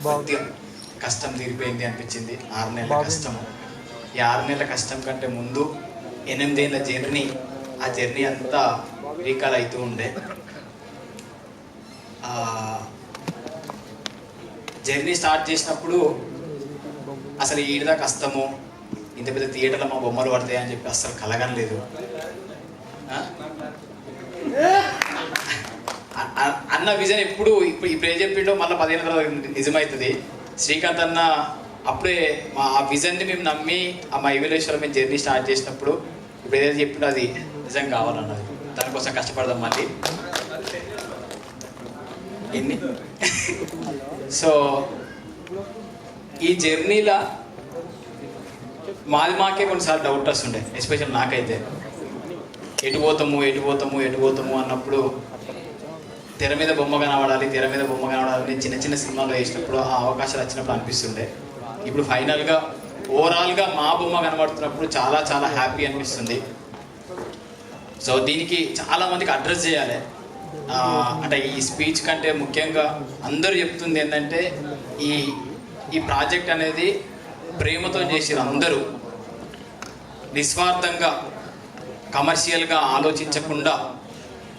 కొద్దిగా కష్టం తీరిపోయింది అనిపించింది. 6 నెలల కష్టము. ఈ 6 నెలల కష్టం కంటే ముందు 8 ఏళ్ళ జర్నీ, ఆ జర్నీ అంతా రీకాల్ అవుతూ ఉండే. జర్నీ స్టార్ట్ చేసినప్పుడు అసలు ఈడదా కష్టము, ఇంత పెద్ద థియేటర్లో మా బొమ్మలు పడతాయి అని చెప్పి అస్సలు కలగనలేదు. అన్న విజన్ ఇప్పుడు ఏం చెప్పిండో మళ్ళీ 10 ఏళ్ళ తర్వాత నిజమవుతుంది. శ్రీకాంత్ అన్న అప్పుడే మా ఆ విజన్ని మేము నమ్మి మా ఐవిలేశ్వరం మేము జర్నీ స్టార్ట్ చేసినప్పుడు ఇప్పుడు ఏదైతే చెప్పిండో అది నిజం కావాలన్నది. దానికోసం కష్టపడదాం మళ్ళీ ఎన్ని. సో ఈ జర్నీలో మాకే కొన్నిసార్లు డౌట్ వస్తుండే, ఎస్పెషల్ నాకైతే. ఎటు పోతాము అన్నప్పుడు తెర మీద బొమ్మ కనబడాలి చిన్న చిన్న సినిమాలు వేసినప్పుడు ఆ అవకాశాలు వచ్చినప్పుడు అనిపిస్తుండే. ఇప్పుడు ఫైనల్గా ఓవరాల్గా మా బొమ్మ కనబడుతున్నప్పుడు చాలా చాలా హ్యాపీ అనిపిస్తుంది. సో దీనికి చాలామందికి అడ్రస్ చేయాలి. అంటే ఈ స్పీచ్ కంటే ముఖ్యంగా అందరూ చెప్తుంది ఏంటంటే ఈ ప్రాజెక్ట్ అనేది ప్రేమతో చేసిరు. అందరూ నిస్వార్థంగా కమర్షియల్గా ఆలోచించకుండా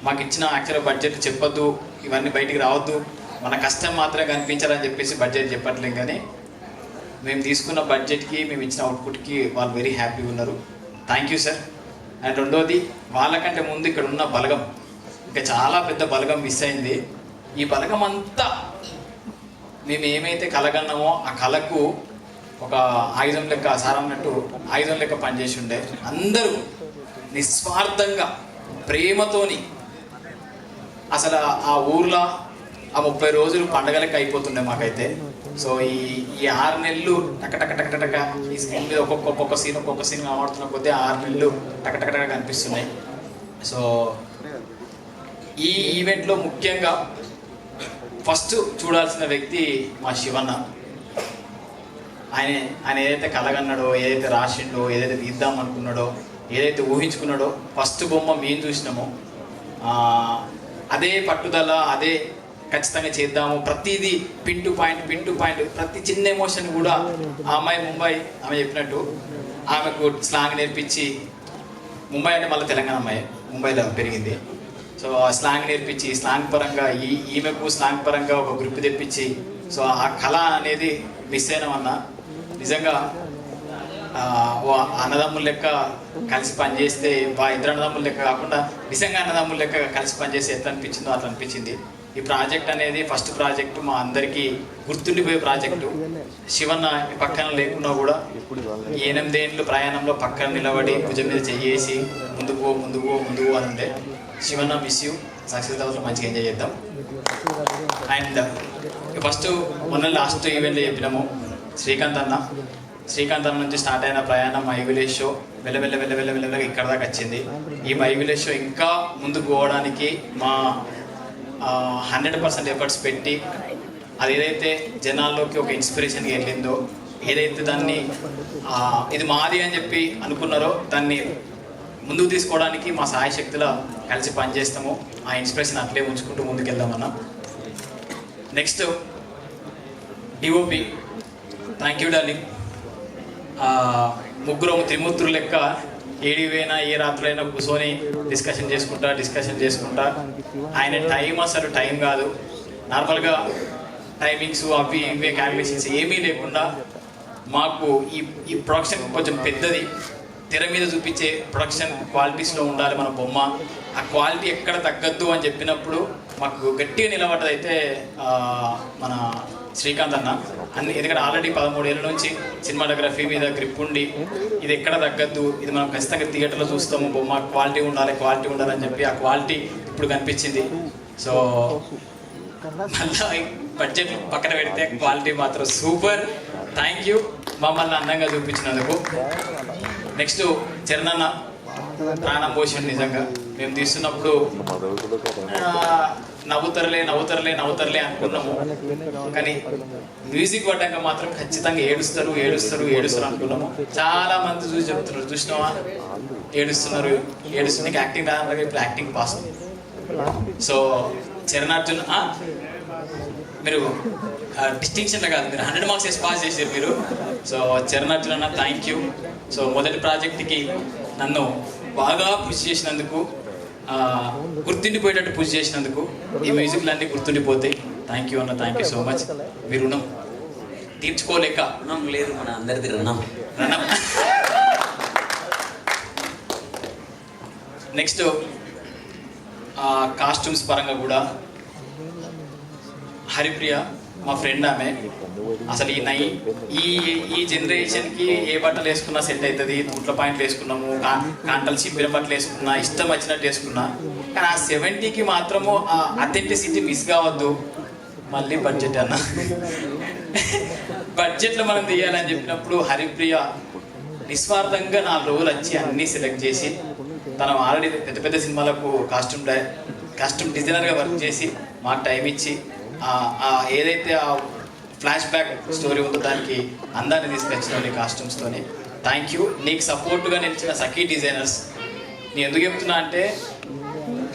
మాకు ఇచ్చిన యాక్చువల్ బడ్జెట్ చెప్పొద్దు, ఇవన్నీ బయటికి రావద్దు, మన కష్టం మాత్రమే కనిపించాలని చెప్పేసి బడ్జెట్ చెప్పట్లేం. కానీ మేము తీసుకున్న బడ్జెట్కి మేము ఇచ్చిన అవుట్పుట్కి వాళ్ళు వెరీ హ్యాపీగా ఉన్నారు. Thank you sir. అండ్ రెండోది, వాళ్ళకంటే ముందు ఇక్కడ ఉన్న బలగం, ఇంకా చాలా పెద్ద బలగం మిస్ అయింది. ఈ బలగం అంతా మేము ఏమైతే కలగన్నామో ఆ కళకు ఒక ఆయుధం లెక్క, సారన్నట్టు ఆయుధం లెక్క పనిచేసి ఉండే. అందరూ నిస్వార్థంగా ప్రేమతోని అసలు ఆ ఊర్లో ఆ 30 రోజులు పండగలకి అయిపోతుండే మాకైతే. సో ఈ 6 నెలలు టక ఈ స్క్రీన్ మీద ఒక్కొక్క సీన్ కనబడుతున్న కొద్దీ 6 నెలలు టక కనిపిస్తున్నాయి. సో ఈ ఈవెంట్లో ముఖ్యంగా ఫస్ట్ చూడాల్సిన వ్యక్తి మా శివన్న. ఆయన ఏదైతే కలగన్నాడో, ఏదైతే రాసిండో, ఏదైతే తీద్దాం అనుకున్నాడో, ఏదైతే ఊహించుకున్నాడో, ఫస్ట్ బొమ్మ మేము చూసినామో అదే పట్టుదల, అదే ఖచ్చితంగా చేద్దాము. ప్రతిదీ పిన్ టు పాయింట్ ప్రతి చిన్న ఎమోషన్ కూడా ఆ అమ్మాయి ముంబై ఆమె చెప్పినట్టు ఆమెకు స్లాంగ్ నేర్పించి, ముంబై అంటే మళ్ళీ తెలంగాణ అమ్మాయి, ముంబైలో పెరిగింది. సో ఆ స్లాంగ్ నేర్పించి, స్లాంగ్ పరంగా ఈమెకు స్లాంగ్ పరంగా ఒక గ్రూప్ తెప్పించి, సో ఆ కళ అనేది మిస్ అయినామన్నా. నిజంగా ఓ అన్నదమ్ముల లెక్క కలిసి పనిచేస్తే, ఇద్దరు అన్నదమ్ముల లెక్క కాకుండా నిజంగా అన్నదమ్ముల లెక్క కలిసి పనిచేస్తే ఎట్లా అనిపించిందో అట్లా అనిపించింది. ఈ ప్రాజెక్ట్ అనేది ఫస్ట్ ప్రాజెక్టు, మా అందరికీ గుర్తుండిపోయే ప్రాజెక్టు. శివన్న పక్కన లేకున్నా కూడా 8 ఏళ్ళు ప్రయాణంలో పక్కన నిలబడి భుజం మీద చెయ్యేసి ముందుకు అని ఉండే. Shivanna miss you. సక్సెస్ తర్వాత మంచిగా ఎంజాయ్ చేద్దాం. అండ్ ఫస్ట్ లాస్ట్ ఈవెంట్లో చెప్పినాము శ్రీకాంత్ అన్న నుంచి స్టార్ట్ అయిన ప్రయాణం మై విలేజ్ షో వెళ్ళ ఇక్కడ దాకా వచ్చింది. ఈ మై విలేజ్ షో ఇంకా ముందుకు పోవడానికి మా 100% ఎఫర్ట్స్ పెట్టి, అది ఏదైతే జనాల్లోకి ఒక ఇన్స్పిరేషన్గా వెళ్ళిందో, ఏదైతే దాన్ని ఇది మాది అని చెప్పి అనుకున్నారో దాన్ని ముందుకు తీసుకోవడానికి మా సాయశక్తిలో కలిసి పనిచేస్తాము. ఆ ఇన్స్పిరేషన్ అట్లే ఉంచుకుంటూ ముందుకెళ్దామన్నా. Next DOP, thank you darling. ముగ్గురు త్రిమూర్తులు లెక్క ఏడివైనా ఏ రాత్రులైనా కూర్చొని డిస్కషన్ చేసుకుంటా ఆయన టైం అసలు టైం కాదు. నార్మల్గా టైమింగ్స్ అవి ఇవే క్యాలిక్యులేషన్స్ ఏమీ లేకుండా మాకు ఈ ప్రొడక్షన్ కొంచెం పెద్దది, తెర మీద చూపించే ప్రొడక్షన్ క్వాలిటీస్లో ఉండాలి మన బొమ్మ. ఆ క్వాలిటీ ఎక్కడ తగ్గద్దు అని చెప్పినప్పుడు మాకు గట్టిగా నిలబడ్డదైతే మన శ్రీకాంత్ అన్న. ఎందుకంటే ఆల్రెడీ 13 ఏళ్ళ నుంచి సినిమాటోగ్రఫీ మీద గ్రిప్ ఉండి, ఇది ఎక్కడ తగ్గద్దు, ఇది మనం ఖచ్చితంగా థియేటర్లో చూస్తాము, బొమ్మ క్వాలిటీ ఉండాలని చెప్పి ఆ క్వాలిటీ ఇప్పుడు కనిపించింది. సో మళ్ళీ బడ్జెట్ పక్కన పెడితే క్వాలిటీ మాత్రం సూపర్. థ్యాంక్ యూ మమ్మల్ని అందంగా చూపించినందుకు. నెక్స్ట్ చరణ్ అన్న ప్రాణం పోషన్. నిజంగా మేము తీస్తున్నప్పుడు నవ్వుతరలే అనుకున్నాము, కానీ మ్యూజిక్ పడ్డాక మాత్రం ఖచ్చితంగా ఏడుస్తారు అనుకున్నాము. చాలా మంది చూసి చెప్తున్నారు, చూసినావా ఏడుస్తున్నారు యాక్టింగ్ రాగా ఇప్పుడు యాక్టింగ్ పాస్. సో చరణార్జున్ మీరు డిస్టింక్షన్లో కాదు, మీరు 100 మార్క్స్ వేసి పాస్ చేశారు మీరు. సో చరణార్జున్ అన్న థ్యాంక్ యూ. సో మొదటి ప్రాజెక్ట్కి నన్ను బాగా పుష్ చేసినందుకు, గుర్తుండిపోయేటట్టు పుష్ చేసినందుకు, ఈ మ్యూజిక్లు అన్నీ గుర్తుండిపోతాయి. థ్యాంక్ యూ అన్న, థ్యాంక్ యూ సో మచ్. మీ రుణం తీర్చుకోలేక. రుణం లేదు, మన అందరిది రుణం. నెక్స్ట్ కాస్ట్యూమ్స్ పరంగా కూడా హరిప్రియ మా ఫ్రెండ్, ఆమె అసలు ఈ జనరేషన్కి ఏ బట్టలు వేసుకున్నా సెట్ అవుతుంది. తూట్ల పాయింట్లు వేసుకున్నాము, కాంటలు చింపిన బట్టలు వేసుకున్నా, ఇష్టం వచ్చినట్టు వేసుకున్నా. కానీ ఆ 70కి మాత్రము ఆ అథెంటిసిటీ మిస్ కావద్దు. మళ్ళీ బడ్జెట్ అన్న, బడ్జెట్లో మనం తీయాలని చెప్పినప్పుడు హరిప్రియ నిస్వార్థంగా 4 రోజులు వచ్చి అన్నీ సెలెక్ట్ చేసి, తను ఆల్రెడీ పెద్ద పెద్ద సినిమాలకు కాస్ట్యూమ్ డిజైనర్గా వర్క్ చేసి మాకు టైం ఇచ్చి ఏదైతే ఆ ఫ్లాష్ బ్యాక్ స్టోరీ ఉందో దానికి అందాన్ని తీసుకొచ్చిన కాస్ట్యూమ్స్తోని థ్యాంక్ యూ. నీకు సపోర్ట్గా నిలిచిన సఖీ డిజైనర్స్, నేను ఎందుకు చెప్తున్నా అంటే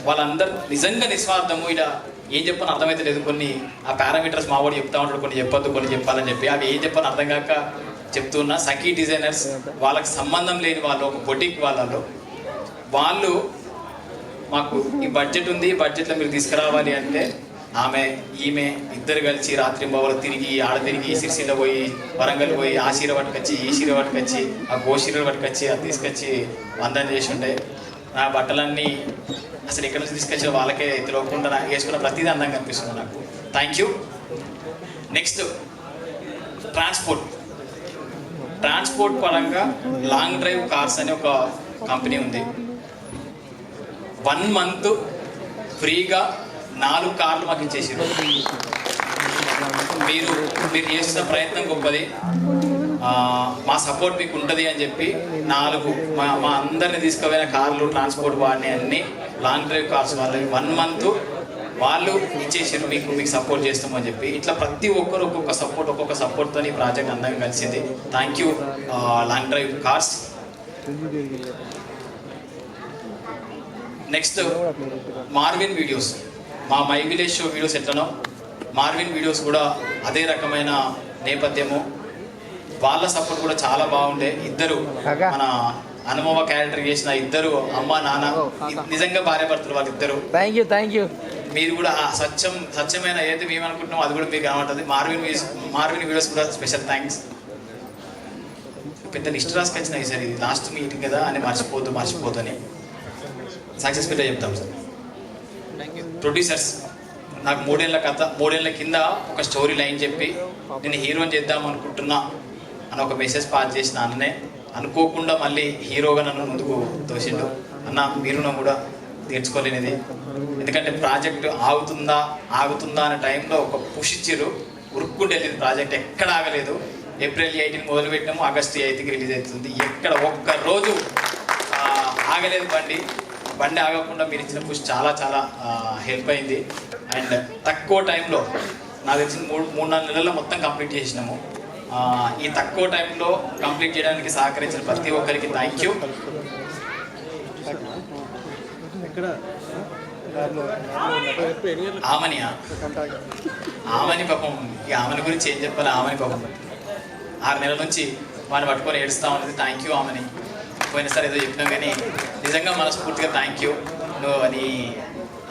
వాళ్ళందరూ నిజంగా నిస్వార్థము. ఇలా ఏం చెప్పని అర్థమైతే లేదు. కొన్ని ఆ పారామీటర్స్ మా వాడు చెప్తా ఉంటాడు, కొన్ని చెప్పొద్దు, కొన్ని చెప్పాలని చెప్పి అవి ఏం చెప్పని అర్థం కాక చెప్తున్నా. సఖీ డిజైనర్స్ వాళ్ళకి సంబంధం లేని వాళ్ళు, ఒక బొటిక్ వాళ్ళు మాకు ఈ బడ్జెట్ ఉంది, ఈ బడ్జెట్లో మీరు తీసుకురావాలి అంటే ఈమె ఇద్దరు కలిసి రాత్రి బావులు తిరిగి ఆడ తిరిగి సిరిసిల్ల పోయి, వరంగల్ పోయి, ఆ చీర పట్టుకొచ్చి, ఈ చీర పట్టుకొచ్చి, ఆ గోషీర పట్టుకొచ్చి, అది తీసుకొచ్చి వందన చేసి ఉండే. నా బట్టలన్నీ అసలు ఎక్కడి నుంచి తీసుకొచ్చే వాళ్ళకే తెలియకుండా వేసుకున్న ప్రతిదీ అందంగా కనిపిస్తుంది నాకు. Thank you. నెక్స్ట్ ట్రాన్స్పోర్ట్ పరంగా లాంగ్ డ్రైవ్ కార్స్ అనే ఒక కంపెనీ ఉంది. 1 మంత్ ఫ్రీగా 4 కార్లు మాకు ఇచ్చేసారు. మీరు చేస్తున్న ప్రయత్నం గొప్పది, మా సపోర్ట్ మీకు ఉంటుంది అని చెప్పి 4 మా అందరిని తీసుకుపోయిన కార్లు, ట్రాన్స్పోర్ట్ వాడిని అన్ని లాంగ్ డ్రైవ్ కార్స్ వాళ్ళకి 1 మంత్ వాళ్ళు ఇచ్చేసారు. మీకు సపోర్ట్ చేస్తామని చెప్పి. ఇట్లా ప్రతి ఒక్కరు ఒక్కొక్క సపోర్ట్తో ఈ ప్రాజెక్ట్ అందంగా కలిసింది. Thank you long drive cars. Next Marvin videos, మా మై విలేజ్ షో వీడియోస్ ఎట్లనో మార్విన్ వీడియోస్ కూడా అదే రకమైన నేపథ్యము. వాళ్ళ సపోర్ట్ కూడా చాలా బాగుండే. ఇద్దరు మన అనుభవ క్యారెక్టర్ చేసిన ఇద్దరు అమ్మ నాన్న, నిజంగా భార్యాభర్తలు వాళ్ళిద్దరు. Thank you. మీరు కూడా ఆ స్వచ్ఛమైన ఏదైతే మేము అనుకుంటున్నామో అది కూడా మీకు కనబడుతుంది. మార్విన్ వీడియోస్ కూడా స్పెషల్ థ్యాంక్స్. పెద్ద లిస్ట్ రాసుకొచ్చినాయి సార్, ఇది లాస్ట్ మీటింగ్ కదా అని మర్చిపోతు అని సక్సెస్ఫుల్గా చెప్తాం సార్. ప్రొడ్యూసర్స్, నాకు 3 ఏళ్ళ కింద ఒక స్టోరీ లైన్ చెప్పి నేను హీరోని చేద్దాం అనుకుంటున్నా అని ఒక మెసేజ్ పాస్ చేసిన అన్ననే అనుకోకుండా మళ్ళీ హీరోగా నన్ను ముందుకు తోసిండు. అన్న మీరు కూడా తీర్చుకోలేనిది, ఎందుకంటే ప్రాజెక్ట్ ఆగుతుందా అనే టైంలో ఒక పుష్ ఇచ్చిర్రు. ఉరుక్కుంటే వెళ్ళింది ప్రాజెక్ట్, ఎక్కడ ఆగలేదు. ఏప్రిల్ 18 మొదలు పెట్టినాము, ఆగస్టు 8కి రిలీజ్ అవుతుంది. ఎక్కడ ఒక్క రోజు ఆగలేదు బండి ఆగకుండా మీరు ఇచ్చిన పుష్ చాలా హెల్ప్ అయింది. అండ్ తక్కువ టైంలో నాకు తెలిసిన 3-4 నెలల్లో మొత్తం కంప్లీట్ చేసినాము. ఈ తక్కువ టైంలో కంప్లీట్ చేయడానికి సహకరించిన ప్రతి ఒక్కరికి థ్యాంక్ యూ. ఆమని పాపం, ఈ ఆమెని గురించి ఏం చెప్పాలి. ఆమెని పాపం 6 నెలల నుంచి వాడిని పట్టుకొని ఏడుస్తూ ఉంటుంది. థ్యాంక్ యూ ఆమెని. పోయినసారి ఏదో చెప్పినాం కానీ నిజంగా మనస్ఫూర్తిగా థ్యాంక్ యూ. నువ్వు అని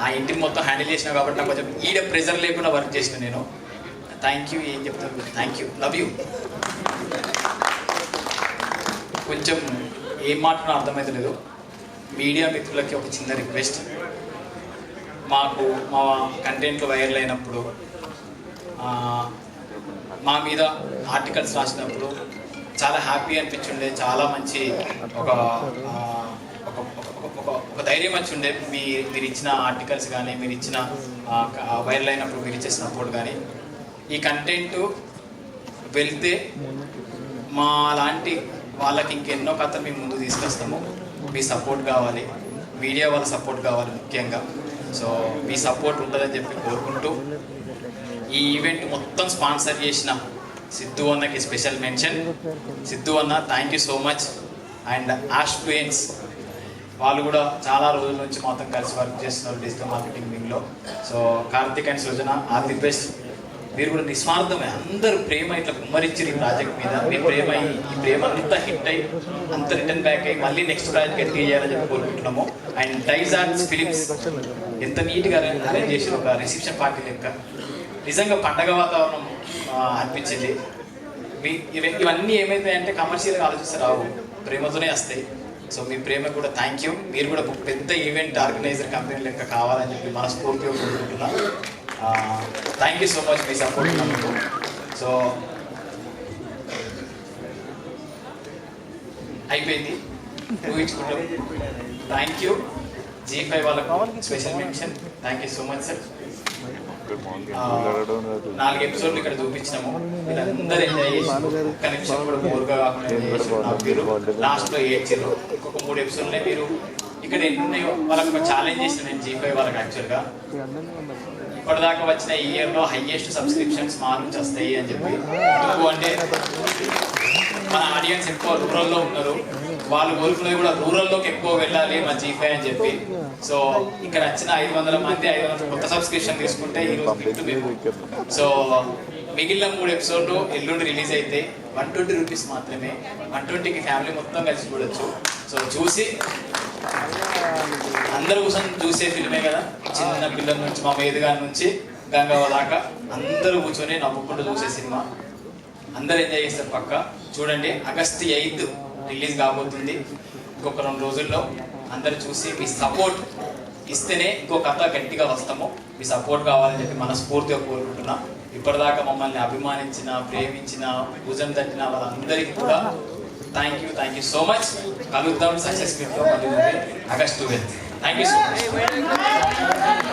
ఆ ఇంటిని మొత్తం హ్యాండిల్ చేసినావు కాబట్టి నాకు కొంచెం ఈడ ప్రెజర్ లేకుండా వర్క్ చేసిన నేను. Thank you. ఏం చెప్తాను, థ్యాంక్ యూ, లవ్ యూ. కొంచెం ఏం మాట్లాడో అర్థమవుతలేదు. మీడియా మిత్రులకి ఒక చిన్న రిక్వెస్ట్, మా కంటెంట్లు వైరల్ అయినప్పుడు, మా మీద ఆర్టికల్స్ రాసినప్పుడు చాలా హ్యాపీ అనిపించుండే. చాలా మంచి ఒక ధైర్యం వచ్చి ఉండే. మీరు ఇచ్చిన ఆర్టికల్స్ కానీ, మీరు ఇచ్చిన వైరల్ అయినప్పుడు మీరు ఇచ్చే సపోర్ట్ కానీ. ఈ కంటెంట్ వెళ్తే మా లాంటి వాళ్ళకి ఇంకెన్నో కథలు మేము ముందు తీసుకొస్తాము. మీ సపోర్ట్ కావాలి, మీడియా వాళ్ళ సపోర్ట్ కావాలి ముఖ్యంగా. సో మీ సపోర్ట్ ఉంటుందని చెప్పి కోరుకుంటూ, ఈ ఈవెంట్ మొత్తం స్పాన్సర్ చేసిన సిద్ధు అన్నకి స్పెషల్ మెన్షన్. సిద్ధు అన్న thank you so much. And ఆష్ ఫ్లూయెన్స్ వాళ్ళు కూడా చాలా రోజుల నుంచి మాత్రం కలిసి వర్క్ చేస్తున్నారు డిజిటల్ మార్కెటింగ్ ఫిల్మ్లో. So Karthik and Srujana all the best. మీరు కూడా నిస్వార్థమే, అందరూ ప్రేమ ఇట్లా కుమ్మరించారు ఈ ప్రాజెక్ట్ మీద. మీ ప్రేమ ఈ ప్రేమ అంతా హిట్ అయ్యి అంత రిటర్న్ బ్యాక్ అయ్యి మళ్ళీ నెక్స్ట్ ప్రాజెక్ట్ ఎట్లా చేయాలని చెప్పి కోరుకుంటున్నాము. అండ్ డైజ్ ఆర్ట్స్ ఫిలిమ్స్ ఎంత నీట్గా అరేంజ్ చేసి ఒక రిసెప్షన్ పార్టీ లెక్క నిజంగా పండగ వాతావరణం అనిపించింది. ఇవన్నీ ఏమైతాయంటే కమర్షియల్గా ఆలోచిస్తే రావు, ప్రేమతోనే వస్తాయి. సో మీ ప్రేమ కూడా థ్యాంక్ యూ. మీరు కూడా ఒక పెద్ద ఈవెంట్ ఆర్గనైజర్ కంపెనీ లెక్క కావాలని చెప్పి మనస్ఫూర్తిగా కోరుకుంటున్నా. థ్యాంక్ యూ సో మచ్ మీ సపోర్ట్ ఉన్నందుకు. సో అయిపోయింది ఊహించుకుంటాం. Thank you. G5 వాళ్ళకు special mention. Thank you so much sir. 4 ఎపిసోడ్లు ఇక్కడ చూపించినాము, వీళ్ళందరూ ఎంజాయ్ చేసారు. ఒక్క నిమిషం కూడా బోర్గా కాకుండా ఎంజాయ్ చేసారు. మీరు లాస్ట్లో ఏడ్చారు. ఇంకొక 3 ఎపిసోడ్లే మీరు ఇక్కడ ఎన్ని ఉన్నాయో వాళ్ళకి ఒక ఛాలెంజ్ చేసిన నేను G5 వాళ్ళకి. యాక్చువల్గా ఇప్పటిదాకా వచ్చిన ఈ ఇయర్లో హైయెస్ట్ సబ్స్క్రిప్షన్స్ మా నుంచి వస్తాయి అని చెప్పి. ఎందుకు అంటే మన ఆడియన్స్ ఎక్కువ రూరల్లో ఉన్నారు, వాళ్ళు కోరుకునేది కూడా రూరల్లోకి ఎక్కువ వెళ్ళాలి మా G5 అని చెప్పి. సో ఇక్కడ వచ్చిన 500 మంది 500 కొత్త సబ్స్క్రిప్షన్ తీసుకుంటే ఈరోజు గిఫ్ట్ మేము. సో మిగిలిన 3 ఎపిసోడ్లు ఎల్లుండి రిలీజ్ అయితే 120 రూపీస్ మాత్రమే. 120కి ఫ్యామిలీ మొత్తం కలిసి చూడొచ్చు. సో చూసి అందరూ కూర్చొని చూసే ఫిల్మే కదా, చిన్న పిల్లల నుంచి మా మేధగారి నుంచి గంగవ దాకా అందరూ కూర్చొని నవ్వుకుంటూ చూసే సినిమా. అందరూ ఎంజాయ్ చేస్తారు పక్క. చూడండి, ఆగస్ట్ 8 రిలీజ్ కాబోతుంది. ఇంకొక 2 రోజుల్లో అందరూ చూసి మీ సపోర్ట్ ఇస్తేనే ఇంకో కథ గట్టిగా వస్తాము. మీ సపోర్ట్ కావాలని చెప్పి మనస్ఫూర్తిగా కోరుకుంటున్నా. ఇప్పటిదాకా మమ్మల్ని అభిమానించిన, ప్రేమించిన, భుజం తట్టిన వాళ్ళందరికీ కూడా థ్యాంక్ యూ సో మచ్. కలుద్దాం సక్సెస్ మీట్లో మళ్ళీ August 12. Thank you so much.